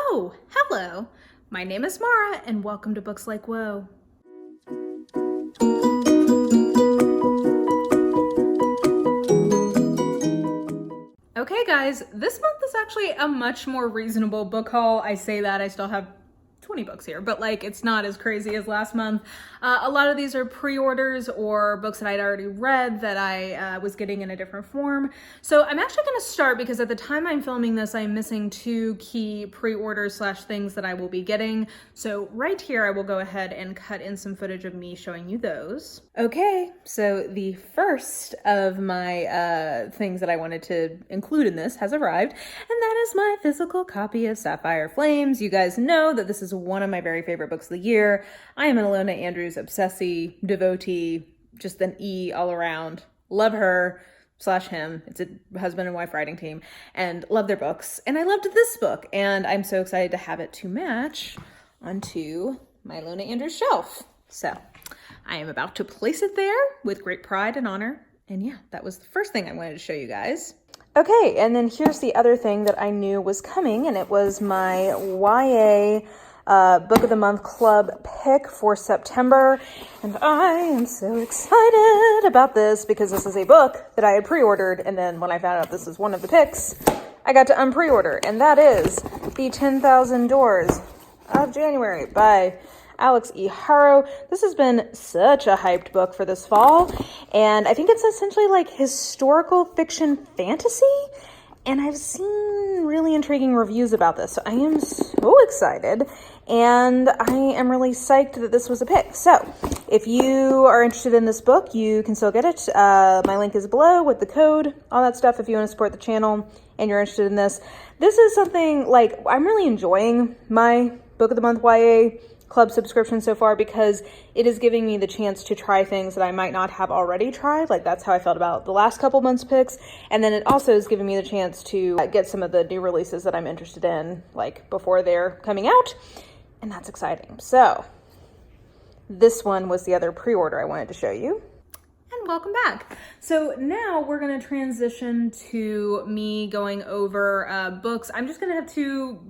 Oh, hello. My name is Mara, and welcome to Books Like Whoa. Okay guys, this month is actually a much more reasonable book haul. I say that, I still have 20 books here, but like it's not as crazy as last month. A lot of these are pre-orders or books that I'd already read that I was getting in a different form. So I'm actually going to start because at the time I'm filming this, I'm missing two key pre-orders slash things that I will be getting. So right here, I will go ahead and cut in some footage of me showing you those. Okay, so the first of my things that I wanted to include in this has arrived, and that is my physical copy of Sapphire Flames. You guys know that this is one of my very favorite books of the year. I am an Ilona Andrews obsessee, devotee, just an E all around. Love her slash him. It's a husband and wife writing team, and love their books. And I loved this book, and I'm so excited to have it to match onto my Ilona Andrews shelf. So I am about to place it there with great pride and honor. And yeah, that was the first thing I wanted to show you guys. Okay, and then here's the other thing that I knew was coming, and it was my YA Book of the Month Club pick for September. And I am so excited about this because this is a book that I had pre-ordered, and then when I found out this is one of the picks, I got to unpre-order, and that is The 10,000 Doors of January by Alix E. Harrow. This has been such a hyped book for this fall, and I think it's essentially like historical fiction fantasy, and I've seen really intriguing reviews about this, so I am so excited, and I am really psyched that this was a pick. So if you are interested in this book, you can still get it. My link is below with the code, all that stuff if you want to support the channel and you're interested in this. This is something like, I'm really enjoying my Book of the Month YA Club subscription so far because it is giving me the chance to try things that I might not have already tried. Like that's how I felt about the last couple months picks. And then it also is giving me the chance to get some of the new releases that I'm interested in, like before they're coming out. And that's exciting. So this one was the other pre-order I wanted to show you. And welcome back. So now we're going to transition to me going over books. I'm just going to have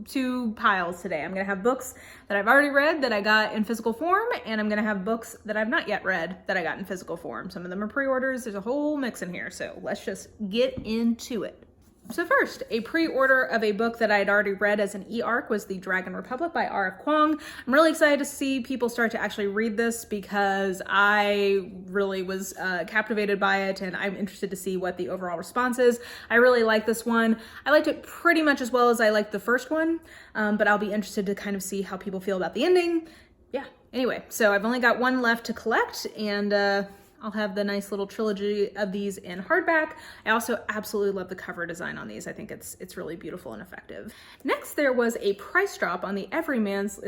two piles today. I'm going to have books that I've already read that I got in physical form, and I'm going to have books that I've not yet read that I got in physical form. Some of them are pre-orders. There's a whole mix in here. So let's just get into it. So first, a pre-order of a book that I had already read as an e-arc was The Dragon Republic by R.F. Kuang. I'm really excited to see people start to actually read this because I really was captivated by it, and I'm interested to see what the overall response is. I really like this one. I liked it pretty much as well as I liked the first one, but I'll be interested to kind of see how people feel about the ending. Yeah, anyway, so I've only got one left to collect, and I'll have the nice little trilogy of these in hardback. I also absolutely love the cover design on these. I think it's really beautiful and effective. Next, there was a price drop on the Everyman's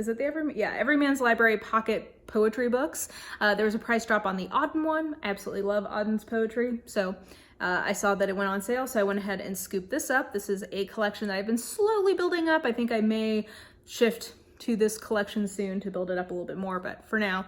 Library Pocket Poetry books. There was a price drop on the Auden one. I absolutely love Auden's poetry. So I saw that it went on sale, so I went ahead and scooped this up. This is a collection that I've been slowly building up. I think I may shift to this collection soon to build it up a little bit more, but for now,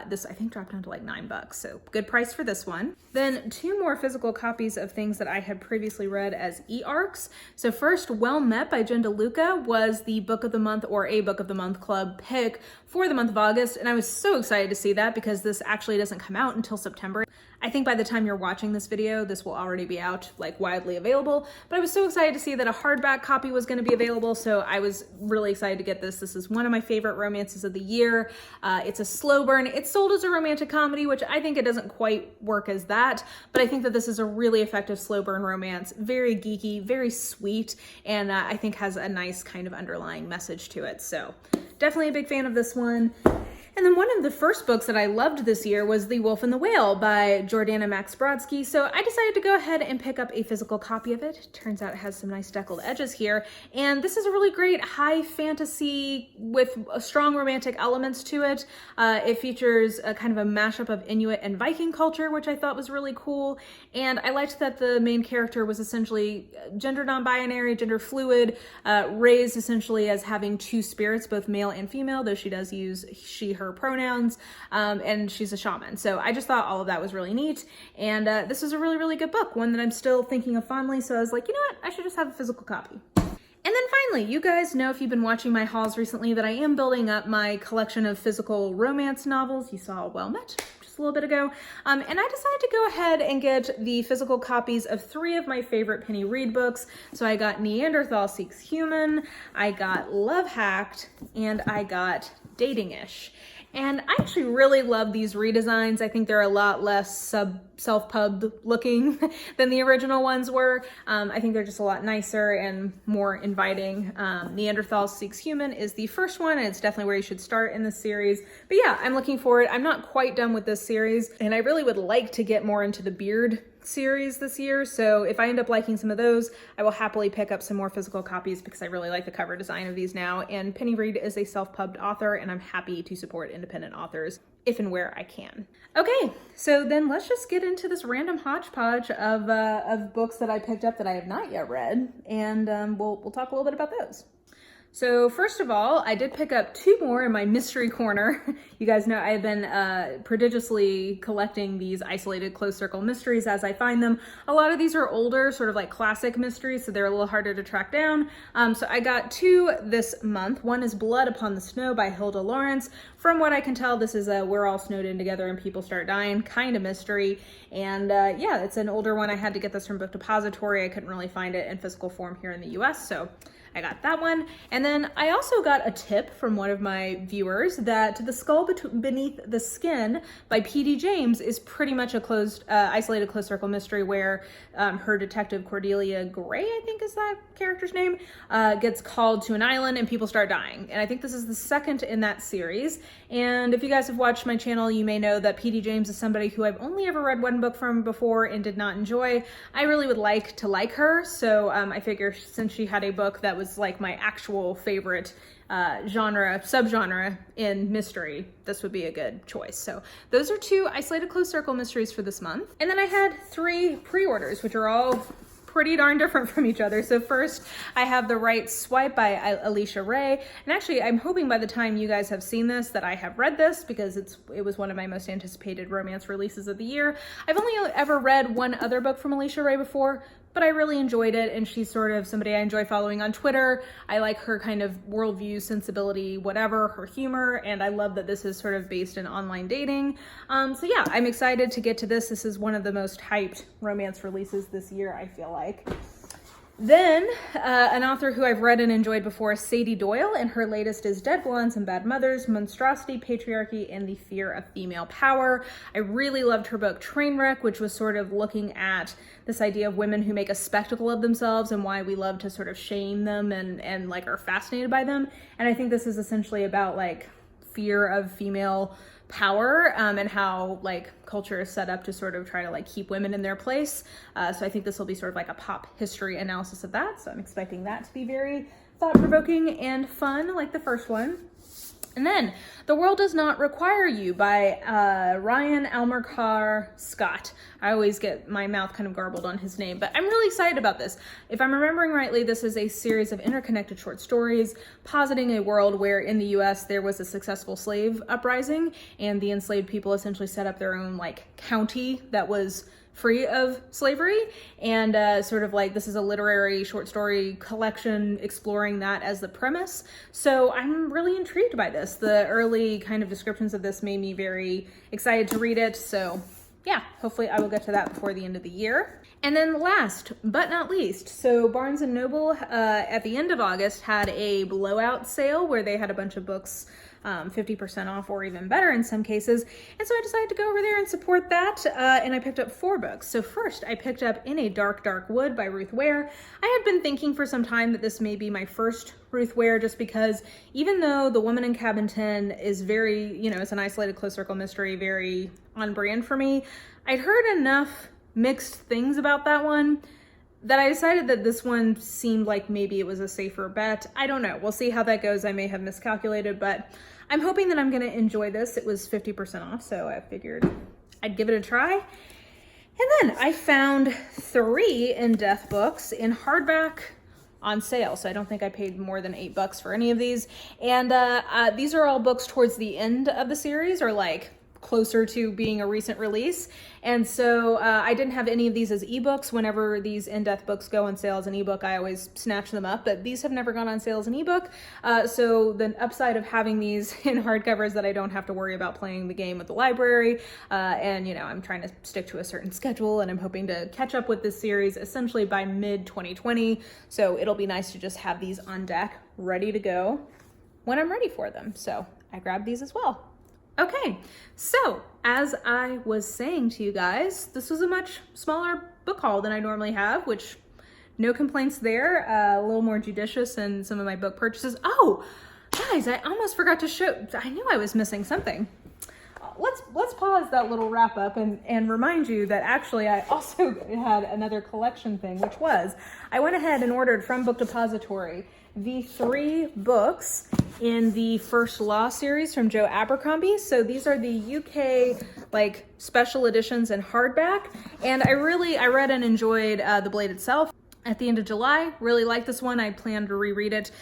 this I think dropped down to like $9, so good price for this one. Then two more physical copies of things that I had previously read as e-arcs. So first, Well Met by Jen DeLuca was the Book of the Month or a Book of the Month Club pick for the month of August, and I was so excited to see that because this actually doesn't come out until September. I think by the time you're watching this video, this will already be out, like widely available, but I was so excited to see that a hardback copy was going to be available, so I was really excited to get this. This is one of my favorite romances of the year. It's a slow burn. It's sold as a romantic comedy, which I think it doesn't quite work as that, but I think that this is a really effective slow burn romance, very geeky, very sweet, and I think has a nice kind of underlying message to it, so definitely a big fan of this one. And then one of the first books that I loved this year was The Wolf and the Whale by Jordanna Max Brodsky. So I decided to go ahead and pick up a physical copy of it. Turns out it has some nice deckled edges here. And this is a really great high fantasy with strong romantic elements to it. It features a kind of a mashup of Inuit and Viking culture, which I thought was really cool. And I liked that the main character was essentially gender non-binary, gender fluid, raised essentially as having two spirits, both male and female, though she does use she, her pronouns, and she's a shaman. So I just thought all of that was really neat. And this is a really, really good book, one that I'm still thinking of fondly. So I was like, you know what? I should just have a physical copy. And then finally, you guys know if you've been watching my hauls recently that I am building up my collection of physical romance novels. You saw Well Met just a little bit ago. And I decided to go ahead and get the physical copies of 3 of my favorite Penny Reid books. So I got Neanderthal Seeks Human, I got Love Hacked, and I got Dating-ish. And I actually really love these redesigns. I think they're a lot less self-pubbed looking than the original ones were. I think they're just a lot nicer and more inviting. Neanderthal Seeks Human is the first one, and it's definitely where you should start in the series. But yeah, I'm looking forward. I'm not quite done with this series, and I really would like to get more into the beard series this year. So if I end up liking some of those, I will happily pick up some more physical copies because I really like the cover design of these now. And Penny Reid is a self-pubbed author, and I'm happy to support independent authors if and where I can. Okay, so then let's just get into this random hodgepodge of books that I picked up that I have not yet read, and we'll talk a little bit about those. So first of all, I did pick up 2 more in my mystery corner. You guys know I've been prodigiously collecting these isolated closed circle mysteries as I find them. A lot of these are older, sort of like classic mysteries, so they're a little harder to track down. So I got 2 this month. One is Blood Upon the Snow by Hilda Lawrence. From what I can tell, this is a we're all snowed in together and people start dying kind of mystery. And yeah, it's an older one. I had to get this from Book Depository. I couldn't really find it in physical form here in the US, so I got that one. And then I also got a tip from one of my viewers that The Skull Beneath the Skin by P.D. James is pretty much a isolated closed circle mystery where her detective Cordelia Gray, I think is that character's name, gets called to an island and people start dying. And I think this is the second in that series. And if you guys have watched my channel, you may know that P.D. James is somebody who I've only ever read one book from before and did not enjoy. I really would like to like her, so I figure since she had a book that was like my actual favorite subgenre in mystery, this would be a good choice. So those are 2 isolated closed circle mysteries for this month. And then I had 3 pre-orders, which are all pretty darn different from each other. So first, I have The Right Swipe by Alisha Ray. And actually, I'm hoping by the time you guys have seen this that I have read this because it was one of my most anticipated romance releases of the year. I've only ever read one other book from Alisha Ray before, but I really enjoyed it, and she's sort of somebody I enjoy following on Twitter. I like her kind of worldview, sensibility, whatever, her humor, and I love that this is sort of based in online dating. So yeah, I'm excited to get to this. This is one of the most hyped romance releases this year, I feel like. Then, an author who I've read and enjoyed before is Sady Doyle, and her latest is Dead Blondes and Bad Mothers, Monstrosity, Patriarchy, and the Fear of Female Power. I really loved her book Trainwreck, which was sort of looking at this idea of women who make a spectacle of themselves and why we love to sort of shame them and like are fascinated by them. And I think this is essentially about like fear of female power and how like culture is set up to sort of try to like keep women in their place. So I think this will be sort of like a pop history analysis of that. So I'm expecting that to be very thought-provoking and fun like the first one. And then The World Does Not Require You by Rion Almircar Scott. I always get my mouth kind of garbled on his name, but I'm really excited about this. If I'm remembering rightly, this is a series of interconnected short stories positing a world where in the US there was a successful slave uprising and the enslaved people essentially set up their own like county that was free of slavery, and sort of like this is a literary short story collection exploring that as the premise. So I'm really intrigued by this. The early kind of descriptions of this made me very excited to read it. So yeah, hopefully I will get to that before the end of the year. And then last but not least, so Barnes & Noble at the end of August had a blowout sale where they had a bunch of books 50% off or even better in some cases. And so I decided to go over there and support that. And I picked up 4 books. So first I picked up In a Dark, Dark Wood by Ruth Ware. I had been thinking for some time that this may be my first Ruth Ware, just because even though The Woman in Cabin 10 is very, you know, it's an isolated closed circle mystery, very on brand for me, I'd heard enough mixed things about that one that I decided that this one seemed like maybe it was a safer bet. I don't know. We'll see how that goes. I may have miscalculated, but I'm hoping that I'm going to enjoy this. It was 50% off, so I figured I'd give it a try. And then I found 3 in-depth books in hardback on sale, so I don't think I paid more than $8 for any of these. And these are all books towards the end of the series, or like closer to being a recent release. And so I didn't have any of these as ebooks. Whenever these in-depth books go on sale as an ebook, I always snatch them up, but these have never gone on sale as an ebook. So the upside of having these in hardcover is that I don't have to worry about playing the game with the library. And you know, I'm trying to stick to a certain schedule, and I'm hoping to catch up with this series essentially by mid-2020. So it'll be nice to just have these on deck, ready to go when I'm ready for them. So I grabbed these as well. Okay, so as I was saying to you guys, this was a much smaller book haul than I normally have, which no complaints there. A little more judicious than some of my book purchases. Oh, guys, I almost forgot to show, I knew I was missing something. Let's pause that little wrap up and remind you that actually I also had another collection thing, which was I went ahead and ordered from Book Depository the 3 books in the First Law series from Joe Abercrombie. So these are the UK like special editions in hardback, and I read and enjoyed The Blade itself at the end of July. Really like this one. I plan to reread it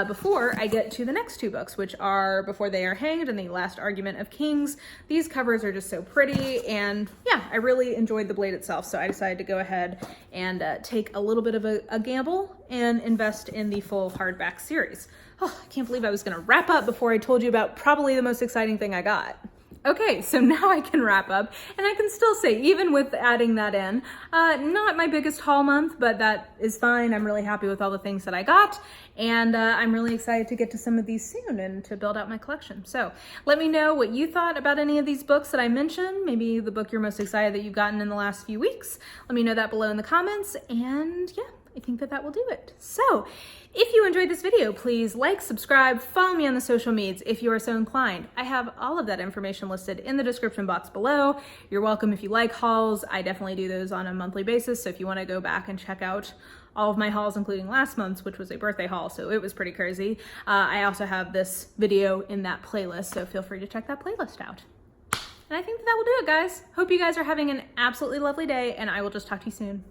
before I get to the next 2 books, which are Before They Are Hanged and The Last Argument of Kings. These covers are just so pretty, and yeah, I really enjoyed The Blade itself, so I decided to go ahead and take a little bit of a gamble and invest in the full hardback series. Oh, I can't believe I was gonna wrap up before I told you about probably the most exciting thing I got. Okay, so now I can wrap up, and I can still say, even with adding that in, not my biggest haul month, but that is fine. I'm really happy with all the things that I got, and I'm really excited to get to some of these soon and to build out my collection. So let me know what you thought about any of these books that I mentioned, maybe the book you're most excited that you've gotten in the last few weeks. Let me know that below in the comments, and yeah, I think that will do it. So if you enjoyed this video, please like, subscribe, follow me on the social medias if you are so inclined. I have all of that information listed in the description box below. You're welcome if you like hauls. I definitely do those on a monthly basis. So if you want to go back and check out all of my hauls, including last month's, which was a birthday haul, so it was pretty crazy. I also have this video in that playlist, so feel free to check that playlist out. And I think that will do it, guys. Hope you guys are having an absolutely lovely day, and I will just talk to you soon.